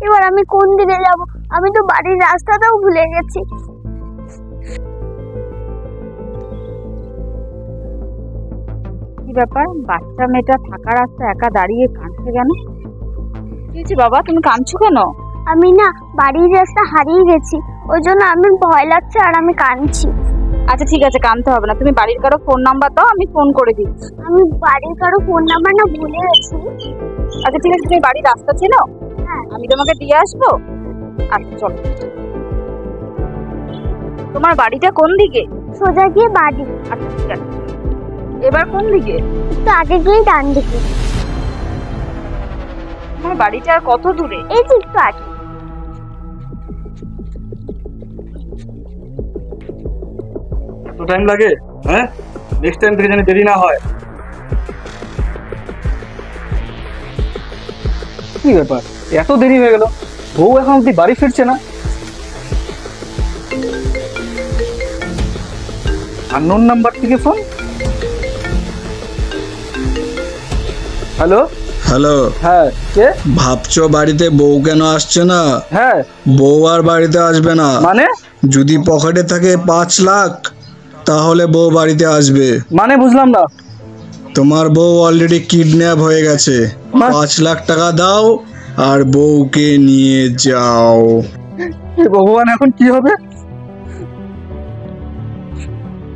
এবার আমি কোন দিকে যাব? আমি তো বাড়ির রাস্তাটাও ভুলে গেছি। কি ব্যাপার, বাচ্চা মেয়েটা থাকা রাস্তা একা দাঁড়িয়ে কাঁদছে কেন? কি হয়েছে বাবা, তুমি কাঁদছো কেন? আমি না বাড়ির রাস্তা হারিয়ে গেছি, ওই জন্য আমি ভয় লাগছে আর আমি কাঁদছি। আচ্ছা ঠিক আছে, কাঁদতে হবে না। তুমি বাড়ির কারো ফোন নাম্বার দাও, আমি ফোন করে দিচ্ছি। আমি বাড়ির কারো ফোন নাম্বার না ভুলে গেছি। আচ্ছা ঠিক আছে, তুমি বাড়ির রাস্তা চেনো? হ্যাঁ। আমি তোমাকে দিয়ে আসবো। আচ্ছা চলো। তোমার বাড়িটা কোন দিকে? সোজা গিয়ে বাড়ি, আচ্ছা ঠিক আছে। এবার কোন দিকে? একটু আগে গিয়ে ডান দিকে। তোমার বাড়িটা আর কত দূরে? এই যে একটু আগে। এত টাইম লাগে? হ্যাঁ, নেক্সট টাইম থেকে যেন দেরি না হয়। কি ব্যাপার, এত দেরি হয়ে গেল, বউ এখন অব্দি বাড়ি ফিরছে না? আননোন নাম্বার থেকে ফোন। হ্যালো হ্যালো, হ্যাঁ কে? ভাবছো বাড়িতে বউ কেন আসছে না? হ্যাঁ বউ আর বাড়িতে আসবে না। মানে? যদি পকেটে থাকে 5 লাখ তাহলে বউ বাড়িতে আসবে। মানে বুঝলাম না। তোমার বউ অলরেডি কিডন্যাপ হয়ে গেছে। 5 লাখ টাকা দাও আর বউকে নিয়ে যাও। হে ভগবান, এখন কি হবে?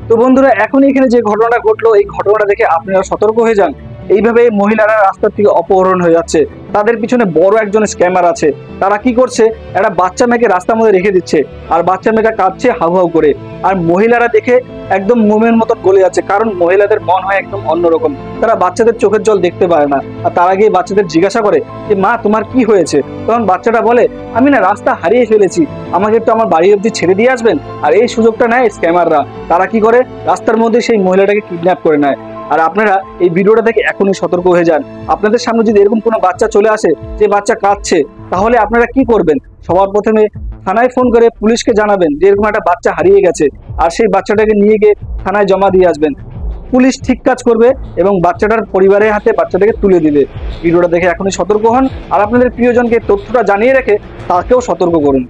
তো বন্ধুরা, এখন এখানে যে ঘটনাটা ঘটলো, এই ঘটনাটা দেখে আপনারা সতর্ক হয়ে যান। এইভাবে মহিলারা রাস্তার থেকে অপহরণ হয়ে যাচ্ছে, তাদের পিছনে বড় একজন স্ক্যামার আছে। তারা কি করছে, একটা বাচ্চা মেয়েকে রাস্তার মধ্যে রেখে দিচ্ছে, আর বাচ্চা মেয়েটা কাঁদছে হাউ হাউ করে। আর মহিলারা দেখে একদম মোমের মতো গলে যাচ্ছে, কারণ মহিলাদের মন হয় একদম অন্যরকম। তারা বাচ্চাদের চোখের জল দেখতে পারে না, আর তারা গিয়ে বাচ্চাদের জিজ্ঞাসা করে যে মা তোমার কি হয়েছে। তখন বাচ্চাটা বলে আমি না রাস্তা হারিয়ে ফেলেছি, আমাকে একটু আমার বাড়ি অব্দি ছেড়ে দিয়ে আসবেন। আর এই সুযোগটা নেয় স্ক্যামাররা। তারা কি করে, রাস্তার মধ্যে সেই মহিলাটাকে কিডন্যাপ করে নেয়। আর আপনারা এই ভিডিওটা থেকে এখনই সতর্ক হয়ে যান। আপনাদের সামনে যদি এরকম কোনো বাচ্চা চলে আসে যে বাচ্চা কাঁদছে, তাহলে আপনারা কি করবেন? সবার প্রথমে থানায় ফোন করে পুলিশকে জানাবেন যে এরকম একটা বাচ্চা হারিয়ে গেছে, আর সেই বাচ্চাটাকে নিয়ে গিয়ে থানায় জমা দিয়ে আসবেন। পুলিশ ঠিক কাজ করবে এবং বাচ্চাটার পরিবারের হাতে বাচ্চাটাকে তুলে দিবে। ভিডিওটা দেখে এখনই সতর্ক হন, আর আপনাদের প্রিয়জনকে তথ্যটা জানিয়ে রেখে তাকেও সতর্ক করুন।